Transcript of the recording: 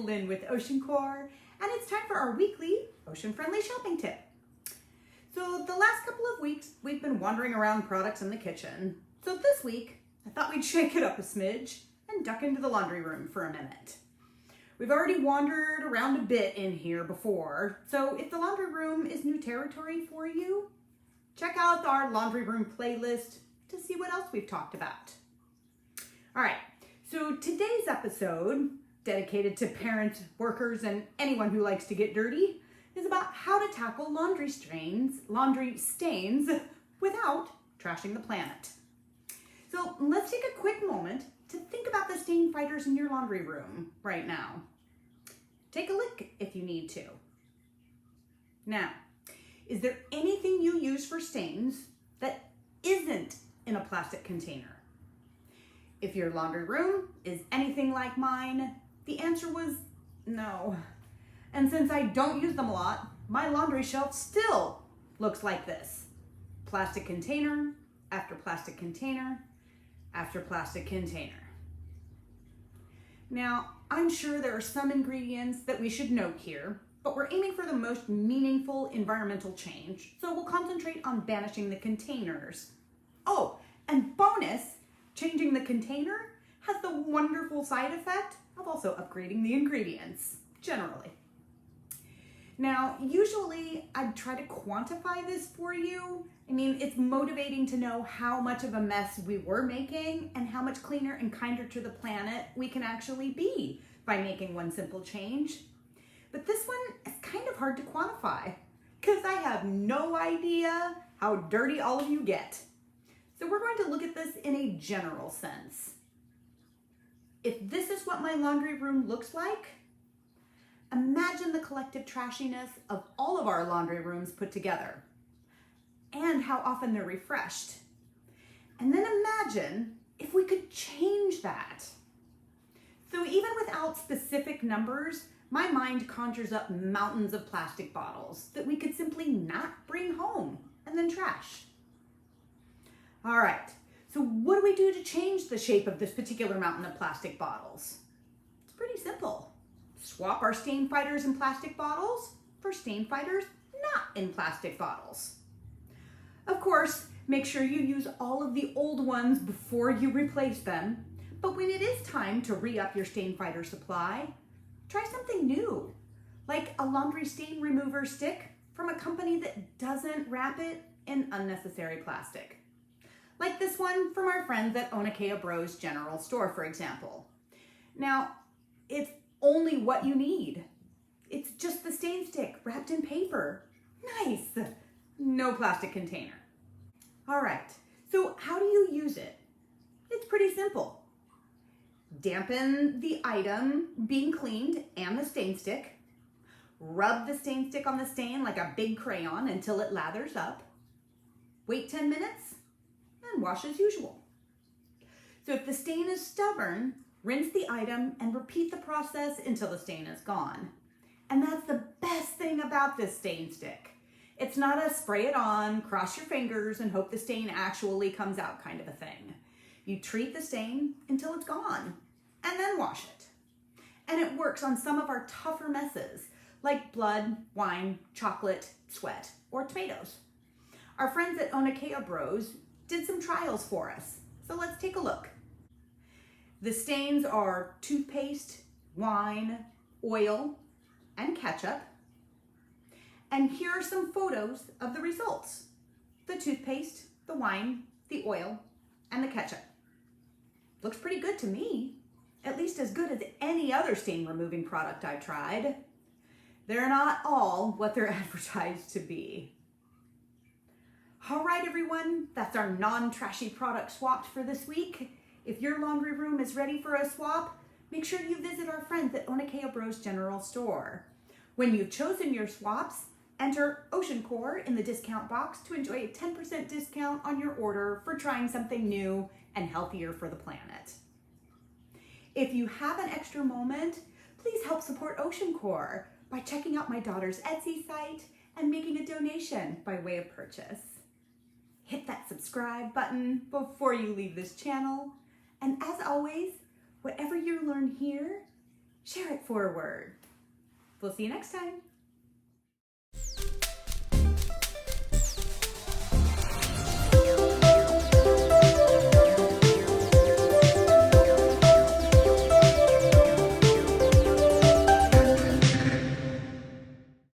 Lynn with OceanCore, and it's time for our weekly ocean-friendly shopping tip. So the last couple of weeks, we've been wandering around products in the kitchen. So this week, I thought we'd shake it up a smidge and duck into the laundry room for a minute. We've already wandered around a bit in here before, so if the laundry room is new territory for you, check out our laundry room playlist to see what else we've talked about. All right, so today's episode, dedicated to parents, workers, and anyone who likes to get dirty, is about how to tackle laundry stains without trashing the planet. So let's take a quick moment to think about the stain fighters in your laundry room right now. Take a look if you need to. Now, is there anything you use for stains that isn't in a plastic container? If your laundry room is anything like mine, the answer was no. And since I don't use them a lot, my laundry shelf still looks like this. Plastic container after plastic container after plastic container. Now, I'm sure there are some ingredients that we should note here, but we're aiming for the most meaningful environmental change, so we'll concentrate on banishing the containers. Oh, and bonus, changing the container has the wonderful side effect of also upgrading the ingredients, generally. Now, usually I'd try to quantify this for you. I mean, it's motivating to know how much of a mess we were making and how much cleaner and kinder to the planet we can actually be by making one simple change. But this one is kind of hard to quantify because I have no idea how dirty all of you get. So we're going to look at this in a general sense. If this is what my laundry room looks like, imagine the collective trashiness of all of our laundry rooms put together and how often they're refreshed. And then imagine if we could change that. So even without specific numbers, my mind conjures up mountains of plastic bottles that we could simply not bring home and then trash. All right, so what do we do to change the shape of this particular mountain of plastic bottles? It's pretty simple. Swap our stain fighters in plastic bottles for stain fighters not in plastic bottles. Of course, make sure you use all of the old ones before you replace them, but when it is time to re-up your stain fighter supply, try something new, like a laundry stain remover stick from a company that doesn't wrap it in unnecessary plastic. Like this one from our friends at Onokea Bros General Store, for example. Now, it's only what you need. It's just the stain stick wrapped in paper. Nice, no plastic container. All right, so how do you use it? It's pretty simple. Dampen the item being cleaned and the stain stick. Rub the stain stick on the stain like a big crayon until it lathers up. Wait 10 minutes and wash as usual. So if the stain is stubborn, rinse the item and repeat the process until the stain is gone. And that's the best thing about this stain stick. It's not a spray it on, cross your fingers, and hope the stain actually comes out kind of a thing. You treat the stain until it's gone, and then wash it. And it works on some of our tougher messes, like blood, wine, chocolate, sweat, or tomatoes. Our friends at Onokea Bros did some trials for us, so let's take a look. The stains are toothpaste, wine, oil, and ketchup. And here are some photos of the results. The toothpaste, the wine, the oil, and the ketchup. Looks pretty good to me, at least as good as any other stain removing product I've tried. They're not all what they're advertised to be. All right, everyone, that's our non-trashy product swapped for this week. If your laundry room is ready for a swap, make sure you visit our friends at Onokea Bros General Store. When you've chosen your swaps, enter OceanCore in the discount box to enjoy a 10% discount on your order for trying something new and healthier for the planet. If you have an extra moment, please help support OceanCore by checking out my daughter's Etsy site and making a donation by way of purchase. Hit that subscribe button before you leave this channel. And as always, whatever you learn here, share it forward. We'll see you next time.